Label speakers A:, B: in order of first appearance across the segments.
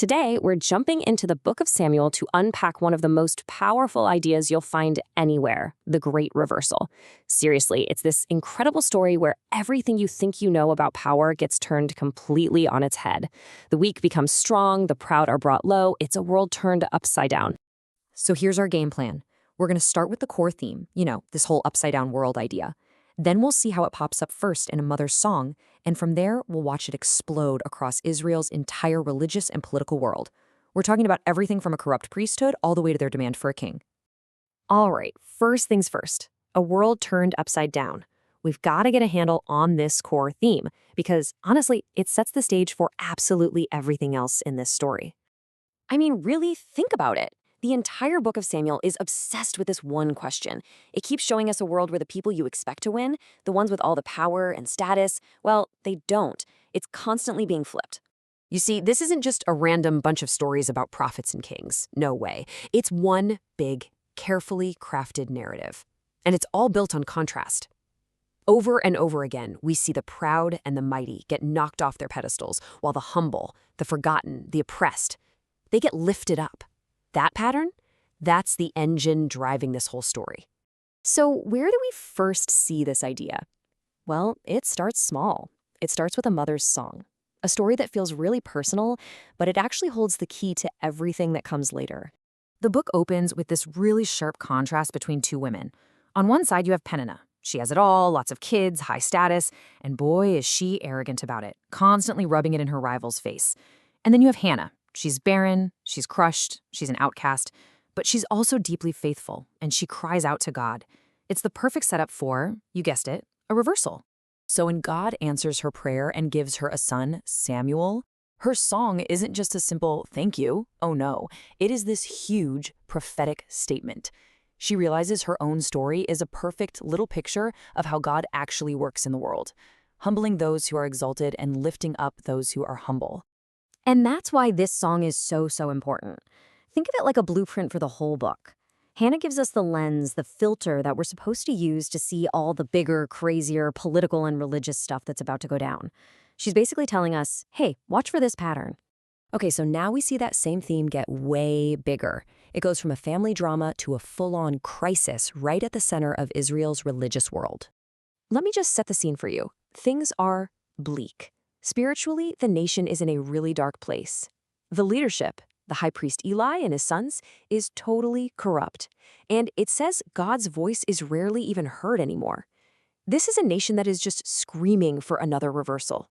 A: Today, we're jumping into the book of Samuel to unpack one of the most powerful ideas you'll find anywhere, the Great Reversal. Seriously, it's this incredible story where everything you think you know about power gets turned completely on its head. The weak become strong, the proud are brought low, it's a world turned upside down.
B: So here's our game plan. We're going to start with the core theme, this whole upside-down world idea. Then we'll see how it pops up first in a mother's song, and from there, we'll watch it explode across Israel's entire religious and political world. We're talking about everything from a corrupt priesthood all the way to their demand for a king.
A: All right, first things first, a world turned upside down. We've got to get a handle on this core theme, because honestly, it sets the stage for absolutely everything else in this story. I mean, really, think about it. The entire book of Samuel is obsessed with this one question. It keeps showing us a world where the people you expect to win, the ones with all the power and status, well, they don't. It's constantly being flipped.
B: You see, this isn't just a random bunch of stories about prophets and kings. No way. It's one big, carefully crafted narrative. And it's all built on contrast. Over and over again, we see the proud and the mighty get knocked off their pedestals, while the humble, the forgotten, the oppressed, they get lifted up. That pattern, that's the engine driving this whole story.
A: So where do we first see this idea? Well, it starts small. It starts with a mother's song, a story that feels really personal, but it actually holds the key to everything that comes later.
B: The book opens with this really sharp contrast between two women. On one side, you have Peninnah. She has it all, lots of kids, high status, and boy, is she arrogant about it, constantly rubbing it in her rival's face. And then you have Hannah. She's barren, she's crushed, she's an outcast, but she's also deeply faithful, and she cries out to God. It's the perfect setup for, you guessed it, a reversal. So when God answers her prayer and gives her a son, Samuel, her song isn't just a simple thank you. Oh no, it is this huge prophetic statement. She realizes her own story is a perfect little picture of how God actually works in the world, humbling those who are exalted and lifting up those who are humble.
A: And that's why this song is so important. Think of it like a blueprint for the whole book. Hannah gives us the lens, the filter that we're supposed to use to see all the bigger, crazier political and religious stuff that's about to go down. She's basically telling us, hey, watch for this pattern. Okay, so now we see that same theme get way bigger. It goes from a family drama to a full-on crisis right at the center of Israel's religious world. Let me just set the scene for you. Things are bleak. Spiritually, the nation is in a really dark place. The leadership, the high priest Eli and his sons, is totally corrupt. And it says God's voice is rarely even heard anymore. This is a nation that is just screaming for another reversal.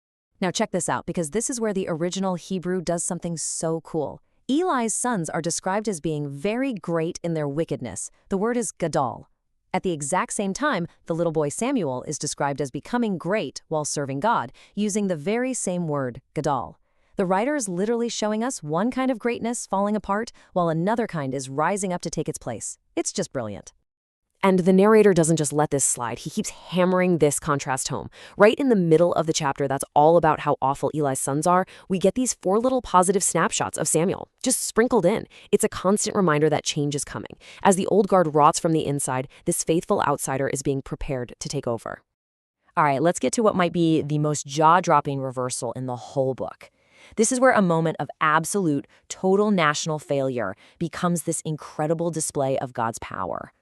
A: Now check this out, because this is where the original Hebrew does something so cool. Eli's sons are described as being very great in their wickedness. The word is gadol. At the exact same time, the little boy Samuel is described as becoming great while serving God, using the very same word, gadol. The writer is literally showing us one kind of greatness falling apart while another kind is rising up to take its place. It's just brilliant. And the narrator doesn't just let this slide. He keeps hammering this contrast home. Right in the middle of the chapter that's all about how awful Eli's sons are, we get these 4 little positive snapshots of Samuel, just sprinkled in. It's a constant reminder that change is coming. As the old guard rots from the inside, this faithful outsider is being prepared to take over. All right, let's get to what might be the most jaw-dropping reversal in the whole book. This is where a moment of absolute, total national failure becomes this incredible display of God's power.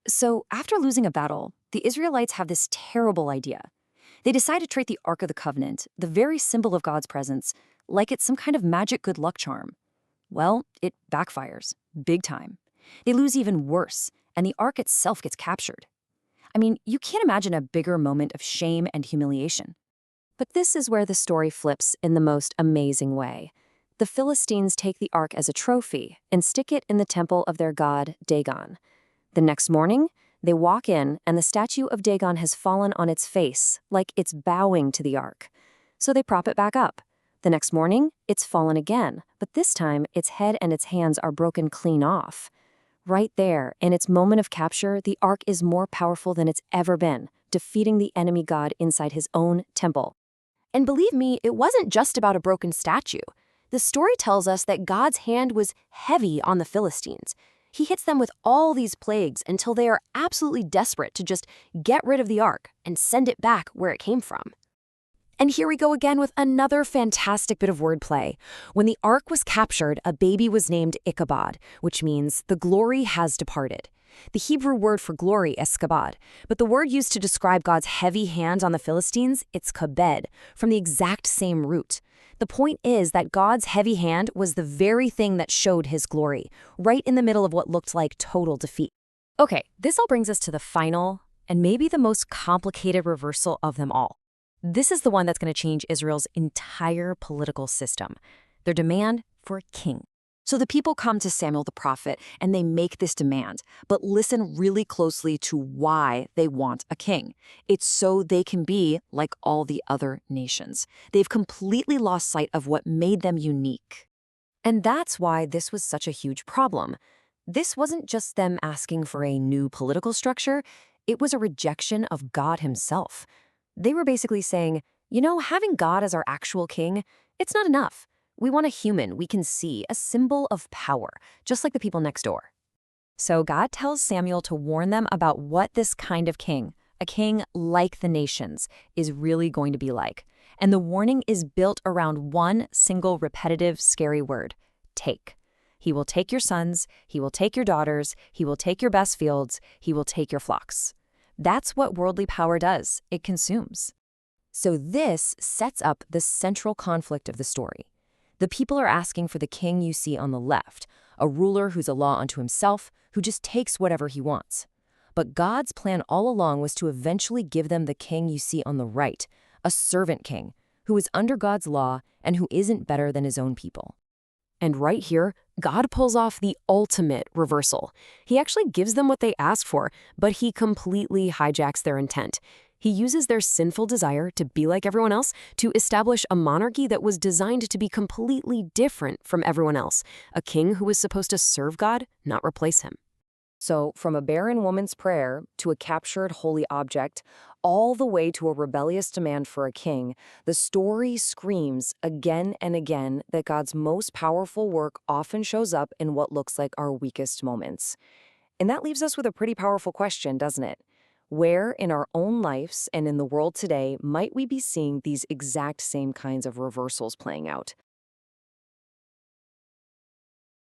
A: So, after losing a battle, the Israelites have this terrible idea. They decide to treat the Ark of the Covenant, the very symbol of God's presence, like it's some kind of magic good luck charm. Well, it backfires, big time. They lose even worse, and the Ark itself gets captured. I mean, you can't imagine a bigger moment of shame and humiliation. But this is where the story flips in the most amazing way. The Philistines take the Ark as a trophy and stick it in the temple of their god, Dagon. The next morning, they walk in, and the statue of Dagon has fallen on its face, like it's bowing to the Ark. So they prop it back up. The next morning, it's fallen again, but this time, its head and its hands are broken clean off. Right there, in its moment of capture, the Ark is more powerful than it's ever been, defeating the enemy god inside his own temple. And believe me, it wasn't just about a broken statue. The story tells us that God's hand was heavy on the Philistines. He hits them with all these plagues until they are absolutely desperate to just get rid of the Ark and send it back where it came from.
B: And here we go again with another fantastic bit of wordplay. When the ark was captured, a baby was named Ichabod, which means the glory has departed. The Hebrew word for glory is kabod, but the word used to describe God's heavy hand on the Philistines, it's kabed, from the exact same root. The point is that God's heavy hand was the very thing that showed his glory, right in the middle of what looked like total defeat. Okay, this all brings us to the final and maybe the most complicated reversal of them all. This is the one that's going to change Israel's entire political system, their demand for a king. So the people come to Samuel the prophet and they make this demand, but listen really closely to why they want a king. It's so they can be like all the other nations. They've completely lost sight of what made them unique. And that's why this was such a huge problem. This wasn't just them asking for a new political structure, it was a rejection of God himself. They were basically saying, having God as our actual king, it's not enough. We want a human we can see, a symbol of power, just like the people next door. So God tells Samuel to warn them about what this kind of king, a king like the nations, is really going to be like. And the warning is built around one single repetitive, scary word: take. He will take your sons, he will take your daughters, he will take your best fields, he will take your flocks. That's what worldly power does. It consumes. So this sets up the central conflict of the story. The people are asking for the king you see on the left, a ruler who's a law unto himself, who just takes whatever he wants. But God's plan all along was to eventually give them the king you see on the right, a servant king, who is under God's law and who isn't better than his own people. And right here, God pulls off the ultimate reversal. He actually gives them what they asked for, but he completely hijacks their intent. He uses their sinful desire to be like everyone else to establish a monarchy that was designed to be completely different from everyone else, a king who was supposed to serve God, not replace him. So from a barren woman's prayer to a captured holy object, all the way to a rebellious demand for a king, the story screams again and again that God's most powerful work often shows up in what looks like our weakest moments. And that leaves us with a pretty powerful question, doesn't it? Where in our own lives and in the world today might we be seeing these exact same kinds of reversals playing out?